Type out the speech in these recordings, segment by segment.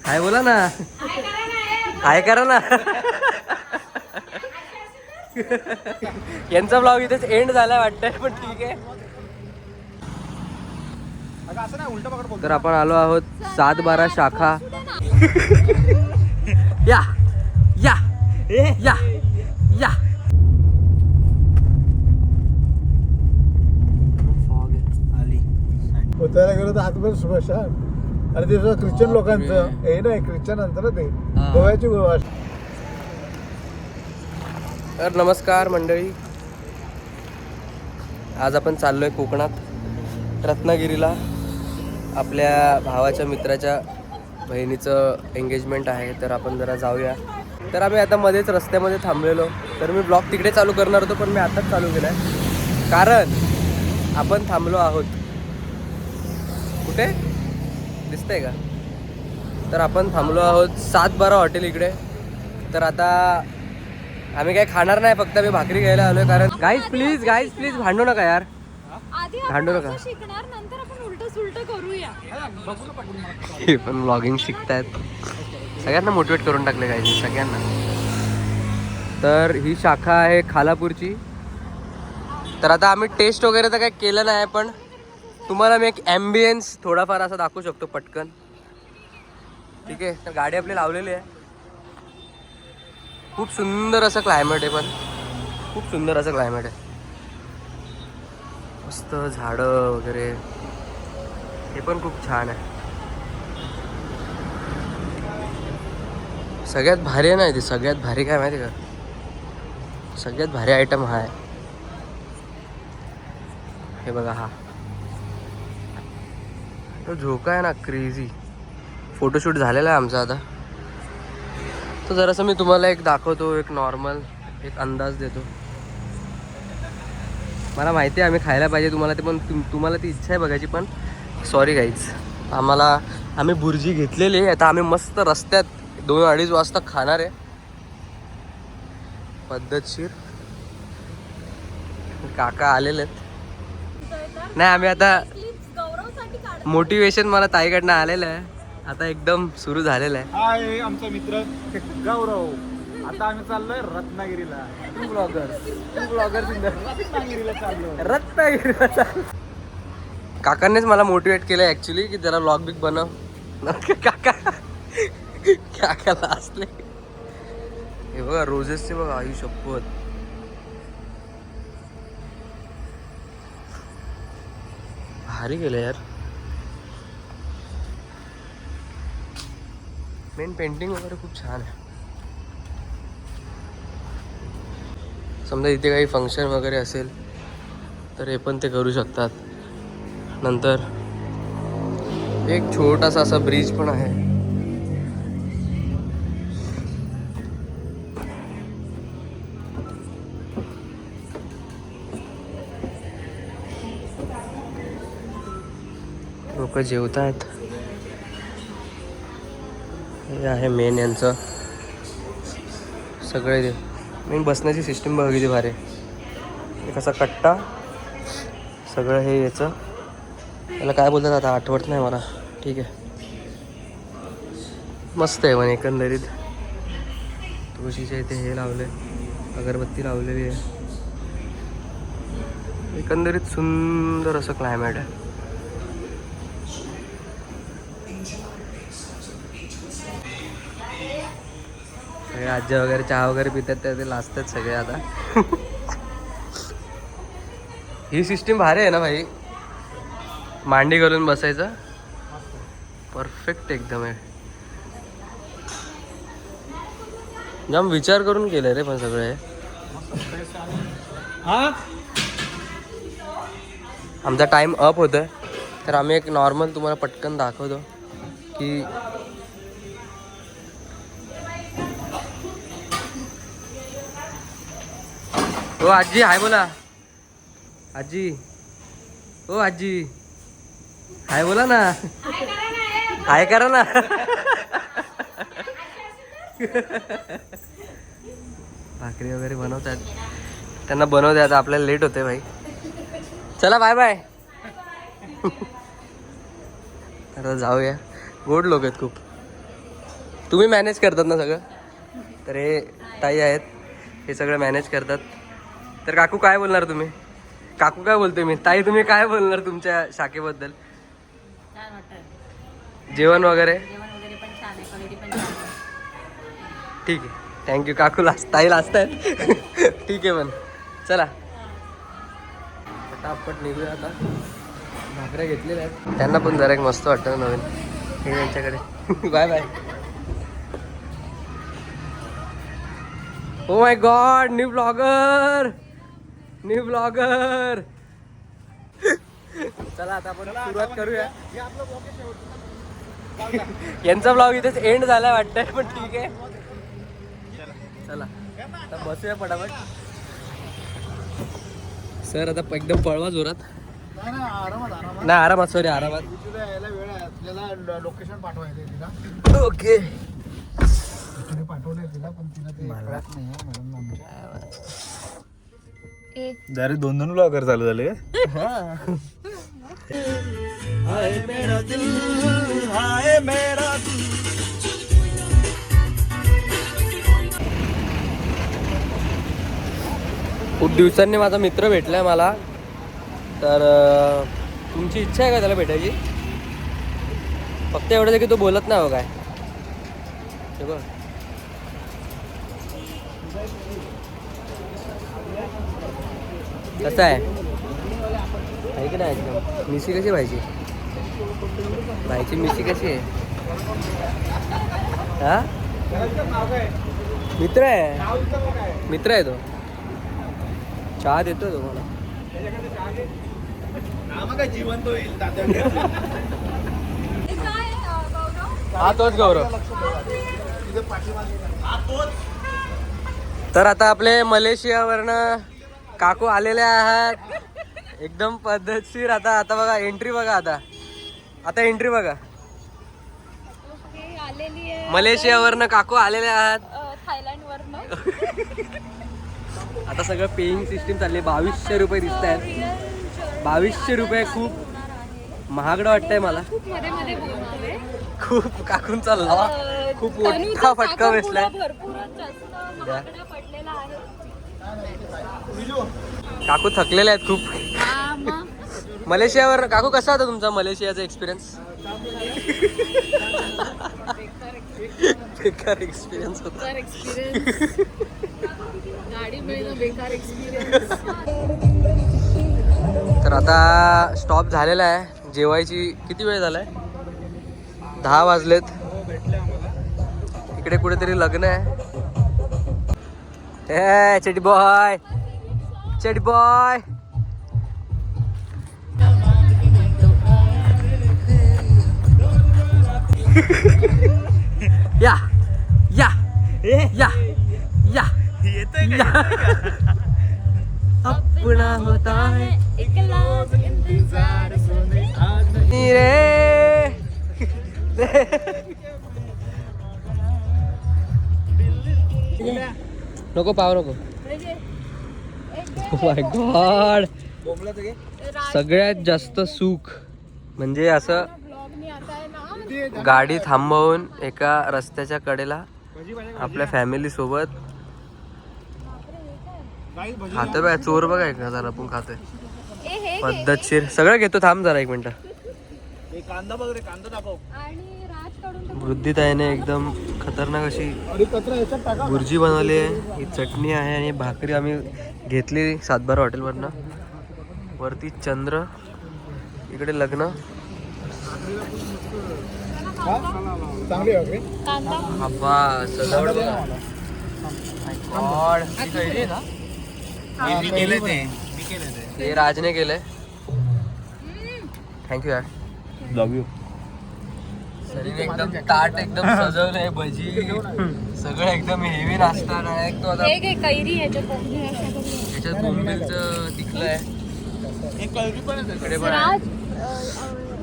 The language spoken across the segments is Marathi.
हाय बोला ना. हाय करा ना. यांचा ब्लॉग इथेच एंड झालाय वाटतंय, पण ठीक आहे. तर आपण आलो आहोत 7-12 शाखा. या या या या. उतरायला गेलो तर आतमध्ये स्मशान आणि ते ख्रिश्चन लोकांचं हे नाही, ख्रिश्चन नंतर ते गोव्याची गोवा. तर नमस्कार मंडळी, आज आपण चाललोय कोकणात रत्नागिरीला. आपल्या भावाच्या मित्राच्या बहिणीचं एंगेजमेंट आहे, तर आपण जरा जाऊया. तर आम्ही आता मध्येच रस्त्यामध्ये थांबलेलो, तर मी ब्लॉग तिकडे चालू करणार होतो, पण मी आताच चालू केला आहे कारण आपण थांबलो आहोत. कुठे दिसतंय का? तर आपण थांबलो आहोत 7-12 हॉटेल इकडे. तर आता आम्ही काही खाणार नाही, फक्त आम्ही भाकरी घ्यायला आलोय. कारण गाईज प्लीज भांडू नका यार, भांडू नका. शिकणार नंतर आपण उलट सुलट करूया. हे पण व्लॉगिंग शिकतायत, सगळ्यांना मोटिवेट करून टाकले गाईज, सगळ्यांना. तर ही शाखा आहे खालापूरची. तर आता आम्ही टेस्ट वगैरे तर काही केलं नाही, पण तुम्हाला मी एक ॲम्बियन्स थोडाफार असा दाखवू शकतो पटकन. ठीक आहे. तर गाडी आपली लावलेली आहे. खूप सुंदर असं क्लायमेट आहे, पण खूप सुंदर असं क्लायमेट आहे. मस्त झाडं वगैरे, हे पण खूप छान आहे. सगळ्यात भारी आहे ना इथे, सगळ्यात भारी काय माहिती का, सगळ्यात भारी आयटम हा आहे. हे बघा, हा तो झोका आहे ना, क्रेझी. फोटोशूट झालेला आहे आमचा आता. तर जरासं मी तुम्हाला एक दाखवतो, एक नॉर्मल एक अंदाज देतो. मला माहिती आहे आम्ही खायला पाहिजे तुम्हाला ते, पण तुम्हाला ती इच्छा आहे बघायची. पण सॉरी गाईज, आम्ही बुर्जी घेतलेली आहे. आता आम्ही मस्त रस्त्यात 2-2:30 वाजता खाणार आहे पद्धतशीर. काका आलेले आहेत. नाही, आम्ही आता मोटिवेशन मला ताईकडनं आलेलं आहे, आता एकदम सुरू झालेलं आहे. हाय, आमचा मित्र गौरव. आता आम्ही चाललोय रत्नागिरीला. रत्नागिरीला काकांनीच मला मोटिवेट केलं ऍक्च्युली की जरा व्लॉग बिग बनव. काकाला असले हे बघा, रोजेसचे बघा, आई शपथ. भारी गेलं यार. मेन पेंटिंग वगैरे खूप छान आहे. समजा इथे काही फंक्शन वगैरे असेल तर हे पण ते करू शकतात. नंतर एक छोटासा असा ब्रिज पण आहे. लोक जेवत आहेत. हे आहे मेन यांचं सगळे. मेन बसण्याची सिस्टीम बघा किती भारी. एक असा कट्टा, सगळं हे याचं, त्याला काय बोलतात आता आठवत नाही मला. ठीक आहे, मस्त आहे पण एकंदरीत. तुळशीच्या इथे हे लावले, अगरबत्ती लावलेली आहे. एकंदरीत सुंदर असं क्लायमेट आहे. सगळे आज्या वगैरे चहा वगैरे पितात, ते लाजतात सगळे आता. ही सिस्टीम भारी आहे ना भाई, मांडी घालून बसायचं, परफेक्ट एकदम आहे. जाम विचार करून केलंय रे पण सगळे. आमचा टाइम अप होतोय, तर आम्ही एक नॉर्मल तुम्हाला पटकन दाखवतो की हो आजी हाय बोला. आजी, हो आजी हाय बोला ना. हाय करा ना. भाकरी वगैरे बनवतात, त्यांना बनवते. आता आपल्याला लेट होते भाई. चला बाय बाय. आता जाऊया. गोड लोक आहेत खूप. तुम्ही मॅनेज करतात ना सगळं? तर हे ताई आहेत, हे सगळं मॅनेज करतात. तर काकू काय बोलणार तुम्ही? काकू काय बोलतोय मी? ताई तुम्ही काय बोलणार तुमच्या शाखेबद्दल? छान वाटतं. जेवण वगैरे जेवण वगैरे पण छान आहे, क्वालिटी पण छान आहे. ठीक आहे. थँक्यू काकू. ताई लाजत आहेत. ठीक आहे पण चला पटापट निघूया आता. भाकऱ्या घेतलेल्या आहेत, त्यांना पण जरा एक मस्त वाटतं ना नवीन हे त्यांच्याकडे. Bye bye. Oh my god, new blogger. चला आता आपण सुरुवात करूया. यांचा ब्लॉग इथेच एंड झालाय वाटतंय, पण ठीक आहे. चला आता बसूया पटापट. सर आता एकदम पळवा जोरात. नाही आरामात, सॉरी आरामात. यायला वेळ आहे, आपल्याला लोकेशन पाठवायचं आहे तिला. ओके. पाठवलंय तिला, पण तिला ते कळत नाही मॅडम आमच्या. एक डायरेक्ट 2 ब्लॉगर चालू झाले. खूप दिवसांनी माझा मित्र भेटलाय मला. तर तुमची इच्छा आहे का त्याला भेटायची? फक्त एवढंच आहे की तो बोलत नाही हो काय. हे बघ कसं आहे की नाही? मिशी कशी व्हायची? मिशी कशी आहे? हा मित्र आहे तो. चहा देतो तो मला. हा तोच गौरव. तर आता आपले मलेशियावरनं काकू आलेले आहात एकदम पद्धतशीर. आता बघा एंट्री बघा. आता एंट्री बघा. आलेली आहे मलेशियावरनं काकू आलेले आहात. थायलंड वरनं. आता सगळं पेईंग सिस्टीम चालली. 2200 रुपये दिसत आहेत. 2200 रुपये खूप महागडं वाटतंय मला. खूप मध्ये मध्ये बोलतोय. खूप काकून चालला. खूप मोठा फटका बसलाय. भरपूरच जास्त महागडा पडलेला आहे. काकू थकलेले आहेत खूप. हा, मग. मलेशियावर काकू कसा होता तुमचा मलेशियाचा एक्सपिरियन्स? बेकार एक्सपिरियन्स होता. बेकार एक्सपिरियन्स. गाडी मिळणं बेकार एक्सपिरियन्स. तर आता स्टॉप झालेला आहे. जेवायची किती वेळ झालाय? 10 वाजलेत. इकडे कुठेतरी लग्न आहे. ए चडी बॉय. या अपना होता है एक लाख इंतजार सोने रे. नको पाव नको. माय गॉड. सगळ्यात जास्त सुख म्हणजे असं ब्लॉगनी आता आहे ना. गाडी थांबवून एका रस्त्याच्या कडेला आपल्या फॅमिली सोबत खातोय. बघा चोर बघा एक जरा आपण खातोय हे पद्धतशीर. सगळं घेतो. थांब जरा एक मिनिट. कांदा वगैरे कांदा दाखव. आणि राज काढून वृद्धिताईने एकदम खतरनाक अशी अरे कचरा याच्यात टाका. भुर्जी बनवली आहे. ही चटणी आहे आणि भाकरी आम्ही घेतली सातबारा हॉटेलवरनं. वरती चंद्र, इकडे लग्न. चांगली आहे. कांदा अब्बा सजावट बघा. गॉड ही कैरी आहे ना? हे राजने केलंय. थँक्यू यार. लव यू. शरीर एकदम ताट एकदम सजवलंय. भजी सगळं एकदम हेवी नाश्ता. डायरेक्ट तो आता हे कैरी याच्यात कोंबडी अशा करून. त्याच्यात बोंबीलचं तिखलंय. इकडे पण आहे. राज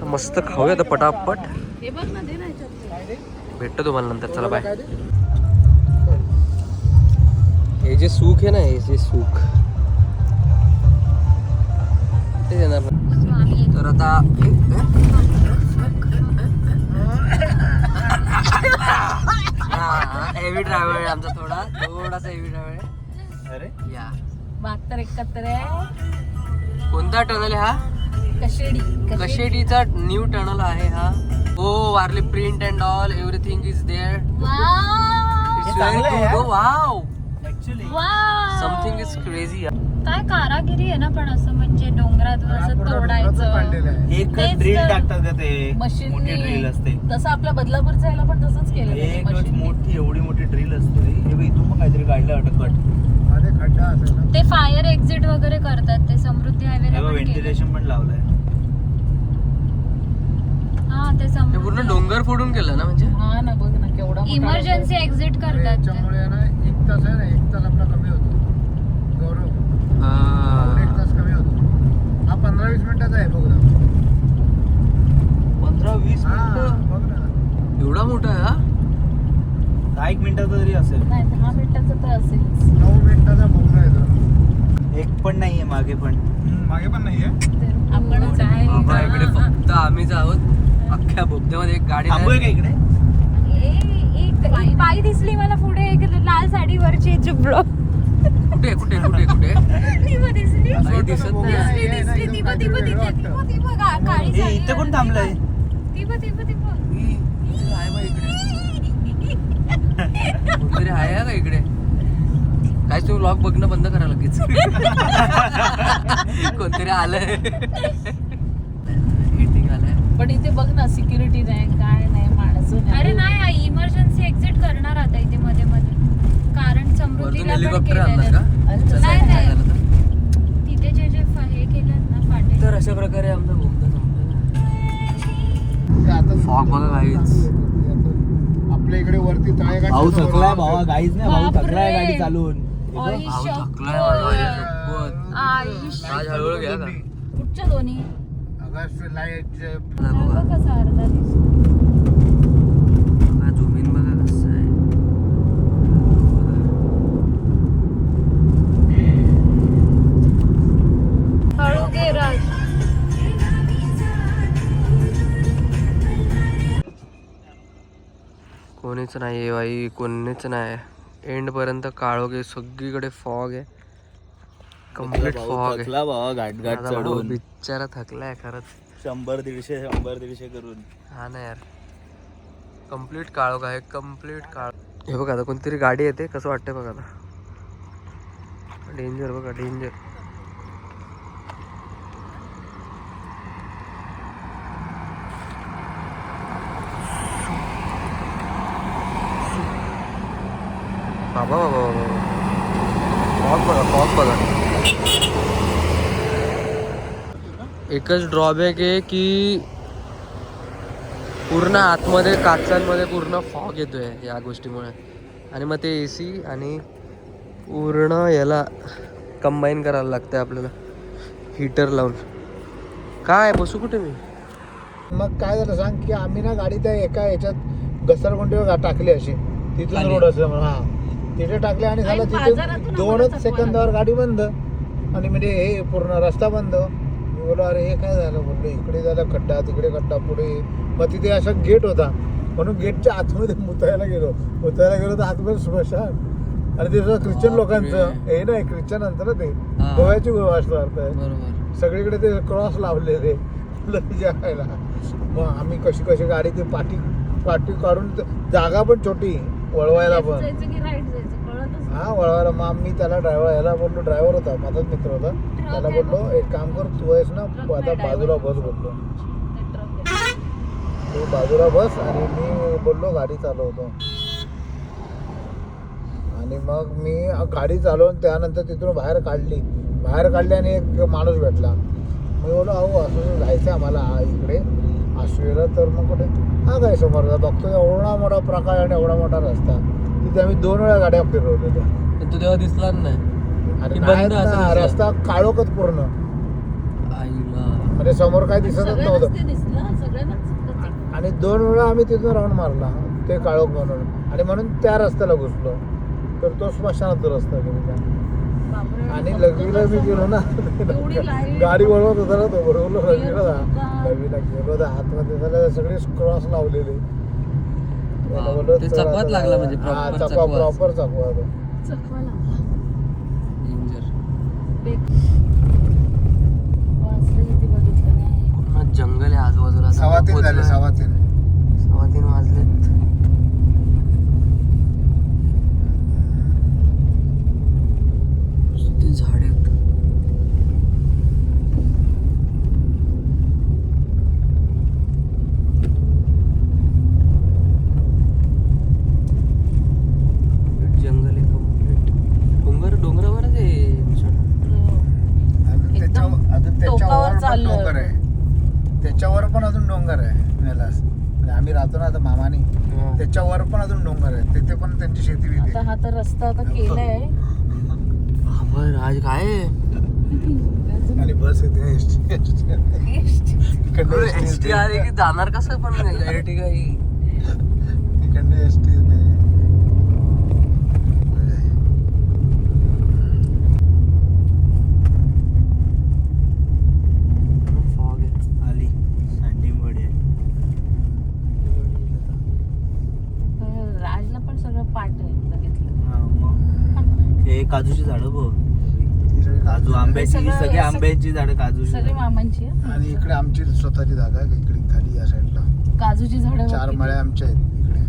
तर मस्त खाऊया आता पटापट. हे बघ ना, दे ना याच्यात. भेटतो तुम्हाला नंतर. चला बाय. हे जे सुख आहे ना, हे जे सुख ते देणार नाही. तर आता हेवी ड्रायव्हर आहे आमचा, थोडासा हेवी ड्रायव्हर आहे. अरे या 72-71 आहे. कोणता टनल आहे हा? कशेडीचा न्यू टनल आहे हा. हो Warli print and all everything is there. It's very good. Wow actually something is crazy. काय कारागिरी आहे ना, पण असं म्हणजे डोंगरात असं तोडायचं. एक तेच ड्रिल तर. टाकतात का ते मशीननी. मोठी ड्रिल असते. तसं आपल्या बदलापूरच्या याला पण तसंच केलं त्यांनी एक मशीननी. मोठी एवढी मोठी ड्रिल असते. हे बघ, इथून पण काहीतरी काढलं अटकट. खड्डा असेल ना. ते फायर एक्झिट वगैरे करतात ते समृद्धी हायवेला पण केलं. व्हेंटिलेशन पण लावलंय. हा ते हे पूर्ण डोंगर फोडून केलं ना, म्हणजे हा ना, बघ ना केवढा इमर्जन्सी एक्झिट करतात ते. त्याच्यामुळे ना 1 तास आहे ना, 1 तास आपला कमी होतो. गौरव, हा. 1 तास कमी होतो. हा 15-20 मिनिटाचा आहे बघ ना. 15-20 हा, मिनिटं. बघ ना. एवढा मोठा आहे हा. 1 मिनिटाचा तरी असेल. नाही 10 मिनिटाचं तर असेल. 9 मिनिटाचा बोगदा येतो. एक पण नाहीये मागे पण. मागे पण नाहीये. आपणच आहे. बाबा इकडे फक्त आम्हीच आहोत. अख्ख्या बोगद्यामध्ये एक गाडी थांबूय का नाही. इकडे? एक बाई दिसली मला पुढे, एक लाल साडीवरची जुबडो. कुठे कुठे कुठे कुठे ती बघ दिसली. काही दिसत नाही. दिसली ती बघ, ती बघ तिथे, ती बघ काळी हे साडी. इथे कोण थांबलंय? ती बघ, ती बघ, ती बघ. इकडे आहे बा इकडे. कुठेतरी आहे का इकडे? काय तू व्लॉग बघणं बंद करा लगेच. कोणतरी आलंय. हिटिंग आलंय. पण इथे बघ ना, सिक्युरिटी नाही, काय नाही, माणसं नाही. अरे नाही, इमर्जन्सी एक्झिट करणार आता इथे मध्ये मध्ये, कारण वरतून समृद्धीला पण हेलिकॉप्टर आणलं केलेलं. का? चल, नाही, काय नाही. झालं तर? तिथे जे जे हे केलं ना फाटे. तर अशा प्रकारे आमचा बोगदा संपला. ते आता Fog बघा काहीच. आपल्या इकडे वरती तळेगाठ भाऊ थकलाय भावा, गाईच नाही. भाऊ बापरे. थकलाय गाडी चालून. आई भाऊ शपथ. थकलाय माझ्या शपथ. आई आज हळूहळू घ्या का? कुठच्या दोन्ही? अगस्ट लाईट बघा बघ कसा अर्धा दिवस. बघा जमीन बघा कसं आहे. हळू घे राज. कोणीच नाही आहे बाई, कोणीच नाही. एंड पर्यंत काळोखे, सगळीकडे फॉग आहे. कम्प्लीट फॉग आहे. थकला भावा घाट घाट माझा भाऊ चढून. बिचारा थकलाय खरंच. 100-150 करून. हा ना यार, कम्प्लीट काळोख आहे, कम्प्लीट काळ. हे बघा आता कोणतरी गाडी येते, कसं वाटतंय बघा आता. डेंजर बघा, डेंजर. बाबा बाबा बाबा, फॉग बघा, फॉग बघा. एकच ड्रॉबॅक आहे की पूर्ण आतमध्ये काचांमध्ये पूर्ण फॉग येतोय या गोष्टीमुळे. आणि मग ते AC आणि पूर्ण याला कंबाईन करायला लागतंय आपल्याला हीटर लावून. काय बसू कुठे मी? मग काय झालं सांग की आम्ही ना गाडी त्या एका ह्याच्यात घसरगुंडीवर टाकली अशी, तिथून खाली. रोड असल्यामुळे. हा तिथे टाकले आणि झालं तिथे 2च सेकंदावर गाडी बंद. आणि म्हणजे हे पूर्ण रस्ता बंद. मी बोललो अरे हे काय झालं, बोललो इकडे झालं खड्डा, तिकडे खड्डा, पुढे. मग तिथे असा गेट होता, म्हणून गेटच्या आतमध्ये मुतायला गेलो तर आतमध्ये स्मशान. आणि ते सगळं ख्रिश्चन लोकांचं हे नाही, ख्रिश्चन अंतर ना ते हा. गोव्याची वास्तू अर्थ आहे. बरोबर. सगळीकडे ते क्रॉस लावलेले जेवायला. मग आम्ही कशी कशी गाडी ती पाठी काढून, जागा पण छोटी वळवायला पण. जायचं की राईट जायचं कळतच नाही. हा वळवायला. मग आम्ही त्याला ड्रायव्हर बोललो, ड्रायव्हर होता माझाच मित्र होता, त्याला बोललो एक काम कर, तू आहेस ना आता बाजूला बस बोललो, ते ट्रक आहे. तू बाजूला बस. आणि मी बोललो गाडी चालवतो. आणि मग मी गाडी चालवून त्यानंतर तिथून बाहेर काढली आणि एक माणूस भेटला. मी बोललो अहो असं जायचं आम्हाला इकडे आश्वीला. तर मग कुठे हा काय समोर बघतो एवढा मोठा प्रकार आणि एवढा मोठा रस्ता. तिथे आम्ही 2 वेळा गाड्या फिरवलेल्या. तू तेव्हा दिसलाच नाही. आणि की नाही बंद असं ना, दिसलं? रस्ता काळोखच पूर्ण, आईला. म्हणजे समोर काय दिसतच सगळ्यांनाच नव्हतं. ते दिसलं, सगळ्यांनाच. आणि 2 वेळा आम्ही तिथून राऊंड मारला ते काळोख म्हणून. आणि म्हणून त्या रस्त्याला घुसलो. तर तो स्मशानाचा रस्ता गेला. बापरे. आणि लगीला मी गेलो ना, एवढी light. गाडी वळवत होता ना तो, बरोबर लगीला गेलो तर आतमध्ये झालं सगळे क्रॉस लावलेले. हा, बोललो, ते तर चकवात आता- लागला म्हणजे हा, proper चकवा चकवाच. प्रॉपर चकवा तो. चकवा लागला. डेंजर. वाजले किती बघितलं नाही. पूर्ण जंगल आहे आजूबाजूला. आता 3:15 झाले पोहोचलोय. 3:15. 3:15 वाजलेत. किती झाड आहेत. जंगल आहे कम्प्लीट. डोंगरावरच आहे मिशन. अजून एकदम त्याच्यावर टोकावर पण चाललोय. डोंगर आहे. त्याच्यावर पण अजून डोंगर आहे नेलास. म्हणजे आम्ही राहतो ना आता मामानी, त्याच्यावर पण अजून डोंगर आहे. तिथे पण त्यांची शेती बिती आता हा तर रस्ता आता केलाय. आज काय आहे? आणि बस येते एसटी आली की जाणार कसं पण Ertiga ही. इकडनं एसटी येते. Fog आहे. आली सँडीमध्ये राजला पण सगळं पाठ आहे बघितलं. हा मग हे काजूची झाडं बघ. काजू आंब्याची सगळं सगळी असं- आंब्याची झाडं काजूची सगळे झाडं. मामांची आहे. आणि इकडे आमची स्वतःची जागा आहे इकडे खाली या साईडला काजूची झाडं 4 किती. मळ्या आमच्या आहेत इकडे.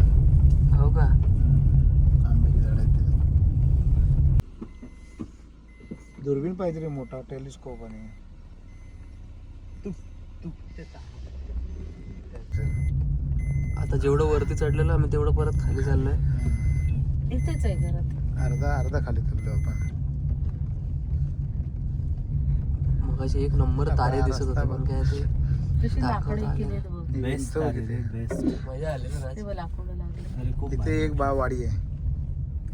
हो का? आंब्याची झाड आहेत तिथे. दुर्बीण पाहिजे रे मोठा टेलिस्कोप आणि आता जेवढं वरती चढलेलं आम्ही तेवढं परत खाली चाललोय. इथेच आहे घरात. अर्धा खाली चाललो आपण. मगाशी एक नंबर तारे दिसत होते पण काय ते कशी दाखवता लाकडं आलं. केली आहेत बघ. बेस्ट इथं आली होती रे, ते. बेस्ट. मजा आली ना राज. ते बघ लाकडं लागले. अरे खूप इथे एक वाडी आहे.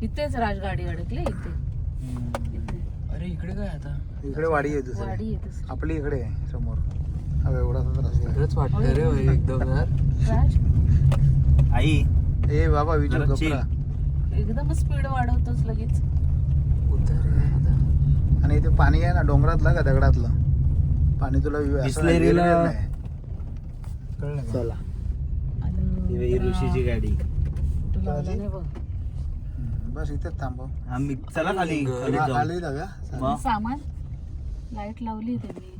इथेच राजगाडी अडकली इथे. इथे अरे इकडे काय आता इकडे वाडी आहे दुसरी. वाडी आहे दुसरी. आपली इकडे आहे समोर. हा एवढाच रस्ता आहे. वेगळंच वाटतंय रे भाई एकदम यार. राज आई ए बाबा विजू जरा chill. गपरा. एकदम स्पीड वाढवतोच लगेच. उतर रे आता. आणि इथे पाणी आहे ना डोंगरातलं का दगडातलं पाणी तुला असं बिसलेरीला- विहिरीला नाही. कळलं का? चला आणि ही ऋषीची गाडी. तुला आलं नाही बघ. बस इथेच थांबव. आम्ही चला खाली खाली जाऊ. खाली जाऊया. मग सामान लाईट लावली त्यांनी.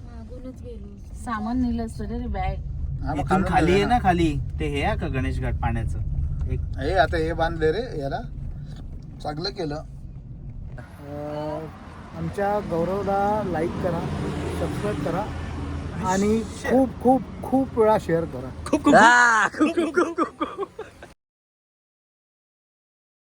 मागूनच गेलो. सामान नेलं असतं रे बॅग. हा, मग इथून खालून खाली आहे जाऊया ना खाली ते हे आहे का गणेश घाट पाण्याचं एक हे आता हे बांधले रे याला चांगलं केलं. आमच्या गौरवला लाईक करा, सबस्क्राईब करा आणि खूप खूप खूप वेळा शेअर करा. खूप खूप खूप खूप खूप